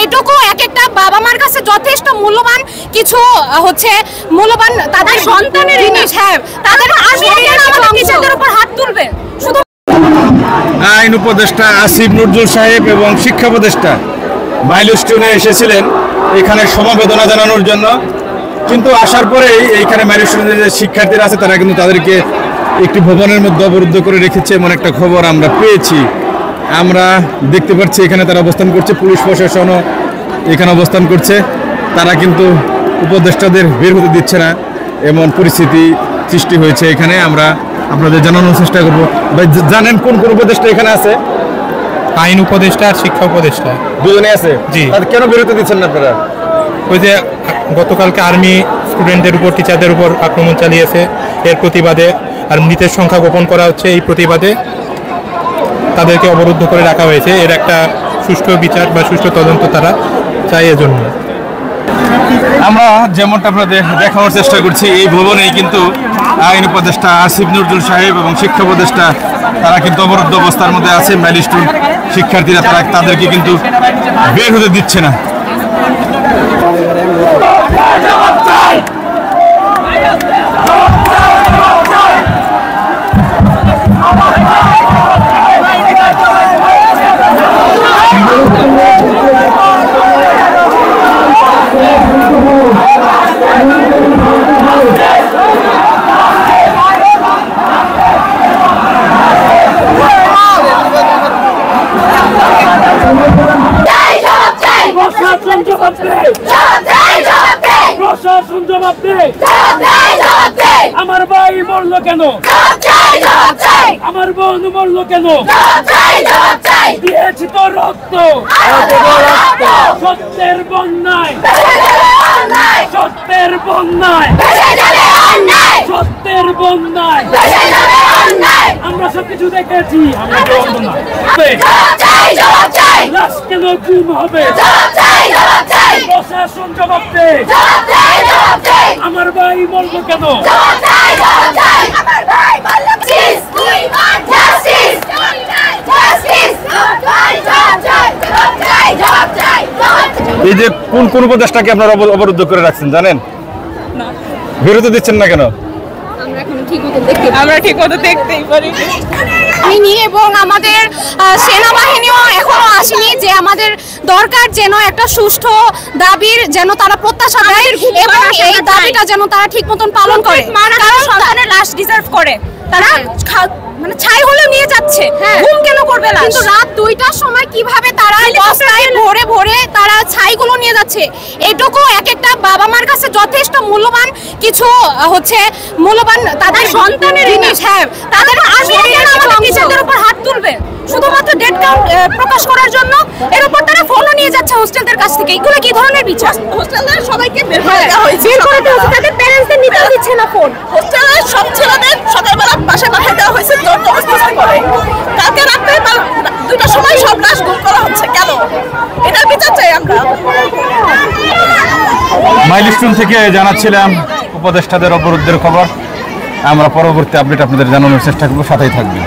এটুকু এক একটা বাবা মার কাছে যথেষ্ট মূল্যবান কিছু হচ্ছে মূল্যবান তাদের সন্তানের জিনিস। হ্যাঁ, তাদের নিজেদের উপর হাত তুলবে। শুধু আইন উপদেষ্টা আসিফ নজরুল সাহেব এবং শিক্ষা উপদেষ্টা মাইলস্টোনে এসেছিলেন এখানে সমবেদনা জানানোর জন্য, কিন্তু আসার পরেই এইখানে মাইলস্টোনের যে শিক্ষার্থীরা আছে তারা কিন্তু তাদেরকে একটি ভবনের মধ্যে অবরুদ্ধ করে রেখেছে এমন একটা খবর আমরা পেয়েছি। আমরা দেখতে পাচ্ছি এখানে তারা অবস্থান করছে, পুলিশ প্রশাসনও এখানে অবস্থান করছে। তারা কিন্তু উপদেষ্টাদের বের হতে দিচ্ছে না, এমন পরিস্থিতি সৃষ্টি হয়েছে এখানে। আমরা আপনাদের জানানোর চেষ্টা করবো। ভাই, জানেন কোন কোন উপদেষ্টা এখানে আছে? আইন উপদেষ্টা আর শিক্ষা উপদেষ্টা দুজনে আছে। জি। তাহলে কেন বেরোতে দিচ্ছেন না আপনারা? ওই যে গতকালকে আর্মি স্টুডেন্টদের উপর, টিচারদের উপর আক্রমণ চালিয়েছে, এর প্রতিবাদে আর মৃতের সংখ্যা গোপন করা হচ্ছে, এই প্রতিবাদে তাদেরকে অবরুদ্ধ করে রাখা হয়েছে। এর একটা সুষ্ঠু বিচার বা সুষ্ঠু তদন্ত তারা চাই। এজন্য আমরা যেমনটা আপনাদের দেখানোর চেষ্টা করছি, এই ভবনেই কিন্তু আইন উপদেষ্টা আসিফ নজরুল সাহেব এবং শিক্ষা উপদেষ্টা তারা কিন্তু অবরুদ্ধ অবস্থার মধ্যে আছে। মাইলস্টোন শিক্ষার্থীরা তাদেরকে কিন্তু বের হতে দিচ্ছে না। আমার ভাই মরলো কেন? আমার বোন মরলো কেন? দিয়েছি তো রক্ত সত্যের বন্যায়, সত্যের বন্যায়, সত্যের বন্যায়। আমরা সবকিছু দেখেছি। লাশ কেন গুম হবে? প্রশাসন জবাব দে। আমার ভাই মরলো কেন? এই যে কোন কোন উপদেষ্টাকে আপনারা অবরুদ্ধ করে রাখছেন জানেন? বেরোতে দিচ্ছেন না কেন? আমরা ঠিক মতো দেখতেই পারি এবং আমাদের সেনাবাহিনীও এখনো আসেনি যে আমাদের দরকার যেন একটা সুষ্ঠু দাবির যেন তারা প্রত্যাশা দেয় এবং এই দাবিটা যেন তারা ঠিক মতন পালন করে, কারণ সন্তানের লাশ ডিজার্ভ করে। তারা মানে ছাই হলেও নিয়ে যাচ্ছে, ঘুম কেন করবে না? কিন্তু রাত 2টার সময় কিভাবে তারা বস্তায় ভরে ভরে তারা ছাইগুলো নিয়ে যাচ্ছে। এটুকু এক একটা বাবা মার কাছে যথেষ্ট মূল্যবান কিছু হচ্ছে মূল্যবান তাদের সন্তানের জিনিস। হ্যাঁ, তাদের নিজেদের উপর হাত তুলবে শুধুমাত্র ডেট কাউন্ট প্রকাশ করার জন্য। এর উপর তারা ফোনও নিয়ে যাচ্ছে হোস্টেলদের কাছ থেকে। এগুলো কি ধরনের বিচার? হোস্টেলদের সবাইকে বের করে দেওয়া হয়েছে, বের করে দেওয়া হয়েছে, তাদের প্যারেন্টসদের নিতেও দিচ্ছে না ফোন। হোস্টেলের সব ছেলেদের সকালবেলা বাসায় পাঠিয়ে দেওয়া হয়েছে জবরদস্তি করে। কালকে রাতে 2টার সময় সব লাশ গুম করা হচ্ছে কেন? এটার বিচার চাই আমরা। মাইলস্টোন থেকে জানাচ্ছিলাম উপদেষ্টাদের অবরুদ্ধের খবর। আমরা পরবর্তী আপডেট আপনাদের জানানোর চেষ্টা করবো, সাথেই থাকবেন।